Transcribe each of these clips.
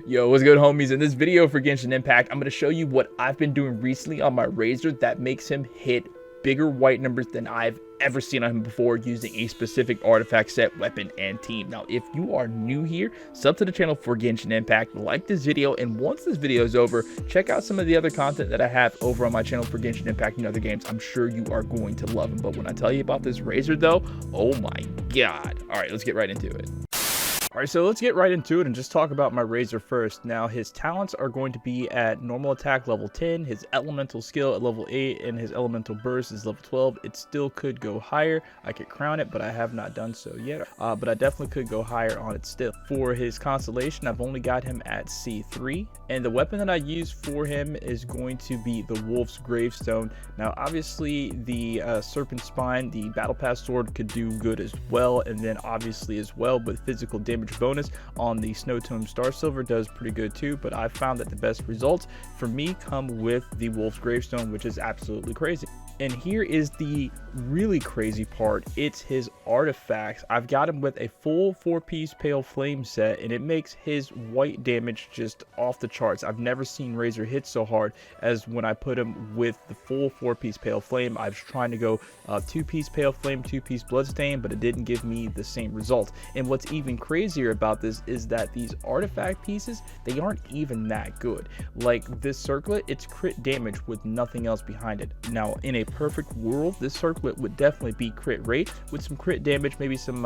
Yo, what's good, homies? In this video for Genshin Impact, I'm going to show you what I've been doing recently on my Razor that makes him hit bigger white numbers than I've ever seen on him before using a specific artifact set, weapon, and team. Now, if you are new here, sub to the channel for Genshin Impact, like this video, and once this video is over, check out some of the other content that I have over on my channel for Genshin Impact and other games. I'm sure you are going to love them. But when I tell you about this Razor, though, oh my god. All right, let's get right into it. Alright, so let's get right into it and just talk about my Razor first. Now, his talents are going to be at normal attack level 10, his elemental skill at level 8, and his elemental burst is level 12. It still could go higher. I could crown it, but I have not done so yet. But I definitely could go higher on it still. For his constellation, I've only got him at C3, and the weapon that I use for him is going to be the Wolf's Gravestone. Now, obviously, the Serpent Spine, the Battle Pass Sword, could do good as well, and then obviously as well with physical damage bonus on the Snow Tome Star Silver does pretty good too, but I found that the best results for me come with the Wolf's Gravestone, which is absolutely crazy. And here is the really crazy part. It's his artifacts. I've got him with a full 4-piece Pale Flame set, and it makes his white damage just off the charts. I've never seen Razor hit so hard as when I put him with the full 4-piece Pale Flame. I was trying to go 2-piece Pale Flame, 2-piece Bloodstain, but it didn't give me the same result. And what's even crazier about this is that these artifact pieces, they aren't even that good. Like this circlet, it's crit damage with nothing else behind it. Now, in a perfect world, this circlet would definitely be crit rate with some crit damage, maybe some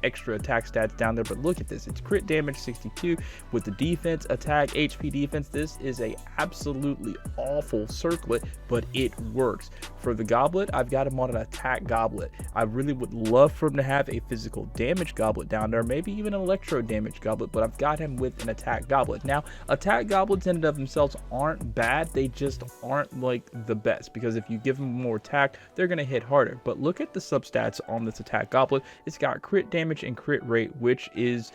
extra attack stats down there. But look at this, it's crit damage 62 with the defense, attack, HP defense. This is a absolutely awful circlet, but it works. For the goblet, I've got him on an attack goblet. I really would love for him to have a physical damage goblet down there, maybe even an electro damage goblet, but I've got him with an attack goblet. Now, attack goblets in and of themselves aren't bad, they just aren't like the best, because if you give them more attack, they're going to hit harder. But look at the substats on this attack goblet. It's got crit damage and crit rate, which is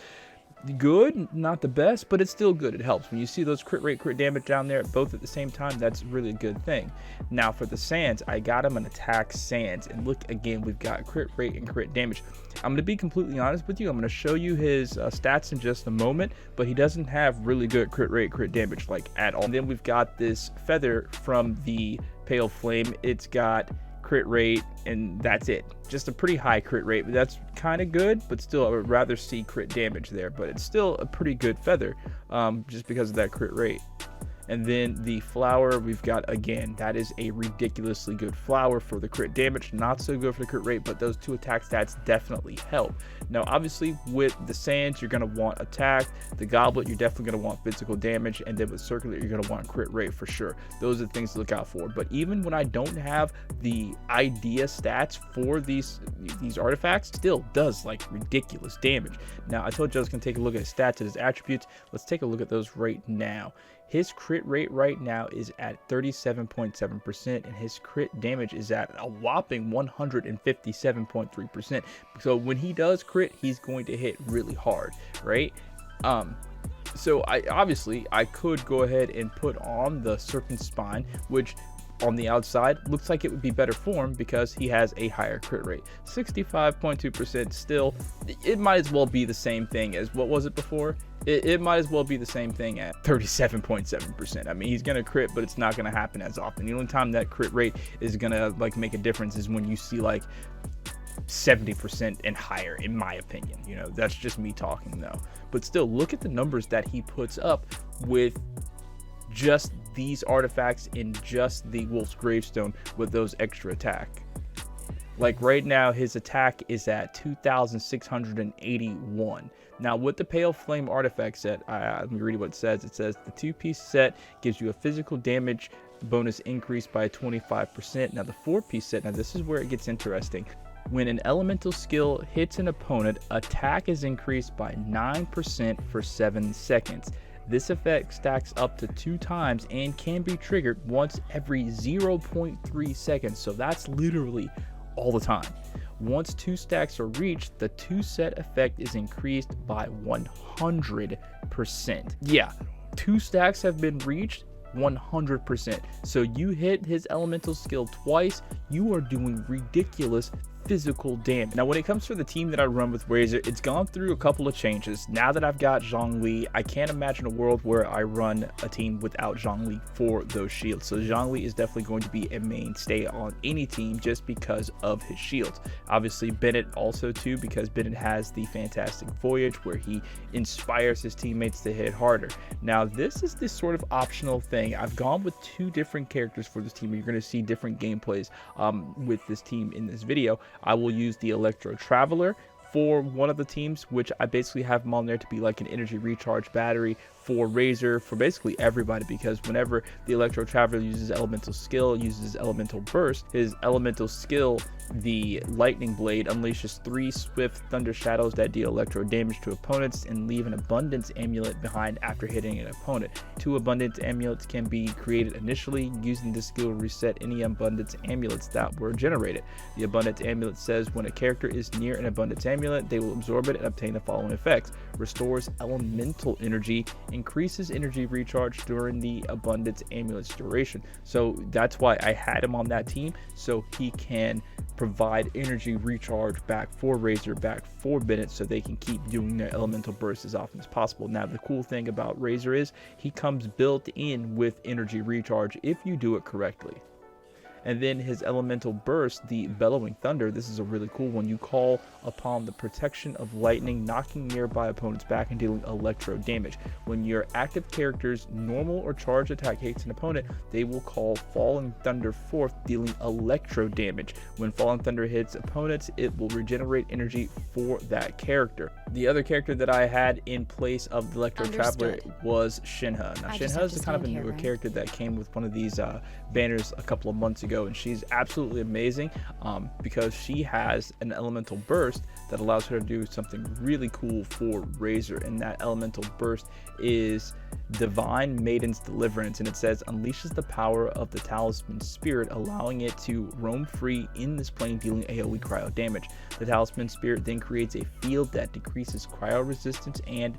good, not the best, but it's still good. It helps when you see those crit rate, crit damage down there both at the same time. That's really a good thing. Now for the sands, I got him an attack sands, and look again, we've got crit rate and crit damage. I'm going to be completely honest with you, I'm going to show you his stats in just a moment, but he doesn't have really good crit rate, crit damage like at all. And then we've got this feather from the Pale Flame. It's got crit rate, and that's it. Just a pretty high crit rate, but that's kind of good. But still, I would rather see crit damage there, but it's still a pretty good feather just because of that crit rate. And then the flower, we've got, again, that is a ridiculously good flower for the crit damage, not so good for the crit rate, but those two attack stats definitely help. Now, obviously, with the sands, you're going to want attack. The goblet, you're definitely going to want physical damage. And then with circular, you're going to want crit rate for sure. Those are the things to look out for. But even when I don't have the idea stats for these artifacts, still does like ridiculous damage. Now, I told you I was going to take a look at his stats and his attributes. Let's take a look at those right now. His crit rate right now is at 37.7%, and his crit damage is at a whopping 157.3%. So when he does crit, he's going to hit really hard, right? So I could go ahead and put on the Serpent Spine, which on the outside looks like it would be better for him because he has a higher crit rate. 65.2% still, it might as well be the same thing as, what was it before? It might as well be the same thing at 37.7%. I mean, he's gonna crit, but it's not gonna happen as often. The only time that crit rate is gonna like make a difference is when you see like 70% and higher, in my opinion. You know, that's just me talking though. But still, look at the numbers that he puts up with just these artifacts in just the Wolf's Gravestone with those extra attack. Like right now, his attack is at 2,681. Now with the Pale Flame artifact set, let me read what it says. It says the 2-piece set gives you a physical damage bonus increase by 25%. Now the 4-piece set, now this is where it gets interesting. When an elemental skill hits an opponent, attack is increased by 9% for 7 seconds. This effect stacks up to 2 times and can be triggered once every 0.3 seconds. So that's literally all the time. Once 2 stacks are reached, the 2-set effect is increased by 100%. Yeah, 2 stacks have been reached, 100%. So you hit his elemental skill twice, you are doing ridiculous physical damage. Now when it comes to the team that I run with Razor, it's gone through a couple of changes. Now that I've got Zhongli, I can't imagine a world where I run a team without Zhongli for those shields. So Zhongli is definitely going to be a mainstay on any team just because of his shields. Obviously Bennett also too, because Bennett has the fantastic voyage where he inspires his teammates to hit harder. Now this is this sort of optional thing. I've gone with two different characters for this team. You're going to see different gameplays with this team in this video. I will use the Electro Traveler for one of the teams, which I basically have him on there to be like an energy recharge battery for Razor, for basically everybody, because whenever the Electro Traveler uses elemental skill, uses elemental burst, his elemental skill, the lightning blade, unleashes 3 swift thunder shadows that deal electro damage to opponents and leave an abundance amulet behind after hitting an opponent. 2 abundance amulets can be created initially. Using this skill, reset any abundance amulets that were generated. The abundance amulet says when a character is near an abundance amulet, they will absorb it and obtain the following effects: restores elemental energy, increases energy recharge during the abundance amulet's duration. So that's why I had him on that team, so he can provide energy recharge back for Razor, back for Bennett, so they can keep doing their elemental bursts as often as possible. Now the cool thing about Razor is he comes built in with energy recharge if you do it correctly. And then his elemental burst, the Bellowing Thunder, this is a really cool one. You call upon the protection of lightning, knocking nearby opponents back and dealing electro damage. When your active character's normal or charged attack hits an opponent, they will call Falling Thunder forth, dealing electro damage. When Falling Thunder hits opponents, it will regenerate energy for that character. The other character that I had in place of the Electro Traveler was Shinha. Now Shinha is kind of a newer character that came with one of these banners a couple of months ago, and she's absolutely amazing because she has an elemental burst that allows her to do something really cool for Razor, and that elemental burst is Divine Maiden's Deliverance, and it says unleashes the power of the talisman spirit, allowing it to roam free in this plane, dealing AoE cryo damage. The talisman spirit then creates a field that decreases cryo resistance and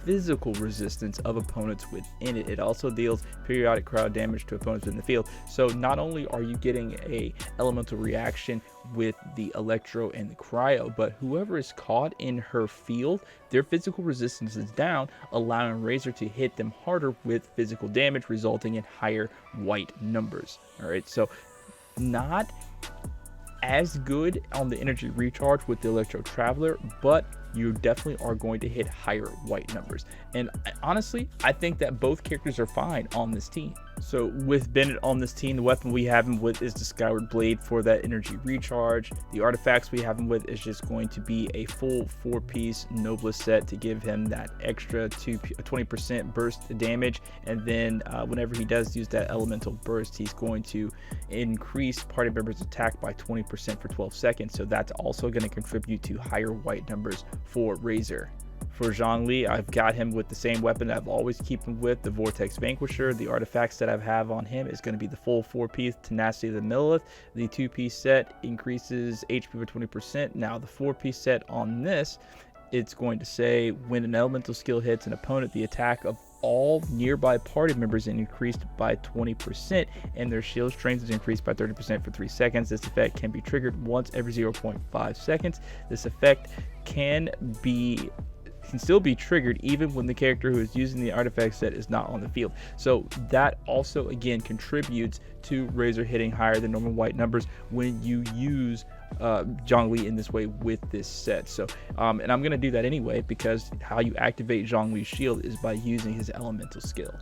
physical resistance of opponents within it. It also deals periodic cryo damage to opponents in the field. So not only are you getting a elemental reaction with the electro and the cryo, but whoever is caught in her field, their physical resistance is down, allowing Razor to hit them harder with physical damage, resulting in higher white numbers. All right, so not as good on the energy recharge with the Electro Traveler, but you definitely are going to hit higher white numbers. And honestly, I think that both characters are fine on this team. So with Bennett on this team, the weapon we have him with is the Skyward Blade for that energy recharge. The artifacts we have him with is just going to be a full 4-piece Noblest set to give him that extra 20% burst damage. And then whenever he does use that elemental burst, he's going to increase party members' attack by 20% for 12 seconds. So that's also going to contribute to higher white numbers for Razor. For Zhongli, I've got him with the same weapon that I've always keep him with, the Vortex Vanquisher. The artifacts that I have on him is going to be the full 4-piece Tenacity of the Millelith. The 2-piece set increases HP by 20%. Now the 4-piece set on this, it's going to say when an elemental skill hits an opponent, the attack of all nearby party members is increased by 20%, and their shield strength is increased by 30% for 3 seconds. This effect can be triggered once every 0.5 seconds. This effect can still be triggered even when the character who is using the artifact set is not on the field. So that also again contributes to Razor hitting higher than normal white numbers when you use Zhongli in this way with this set. So and I'm going to do that anyway, because how you activate Zhongli's shield is by using his elemental skill.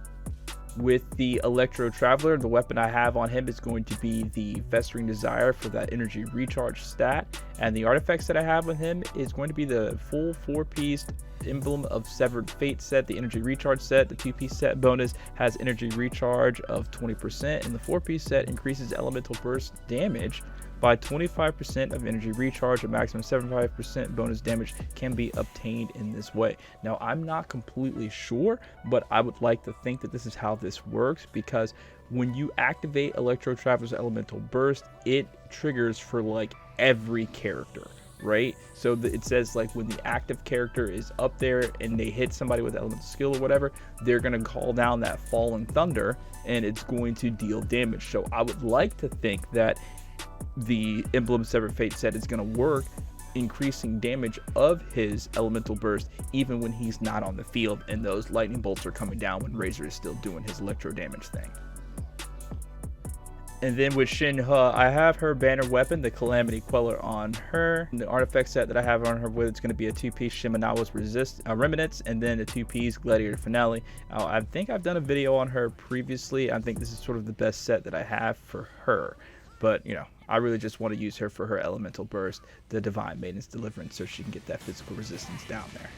With the Electro Traveler, the weapon I have on him is going to be the Festering Desire for that energy recharge stat, and the artifacts that I have with him is going to be the full 4-piece Emblem of Severed Fate set, the energy recharge set. The 2-piece set bonus has energy recharge of 20%, and the 4-piece set increases elemental burst damage by 25% of energy recharge. A maximum 75% bonus damage can be obtained in this way. Now, I'm not completely sure, but I would like to think that this is how this works, because when you activate Electro Traveler's elemental burst, it triggers for like every character, right? So it says like when the active character is up there and they hit somebody with elemental skill or whatever, they're going to call down that Falling Thunder and it's going to deal damage. So I would like to think that the Emblem Severed Fate set is going to work, increasing damage of his elemental burst even when he's not on the field and those lightning bolts are coming down when Razor is still doing his electro damage thing. And then with Shinhe, I have her banner weapon, the Calamity Queller, on her. The artifact set that I have on her with, it's going to be a 2-piece Shimenawa's Remnants, and then a 2-piece Gladiator Finale. I think I've done a video on her previously. I think this is sort of the best set that I have for her. But, you know, I really just want to use her for her elemental burst, the Divine Maiden's Deliverance, so she can get that physical resistance down there.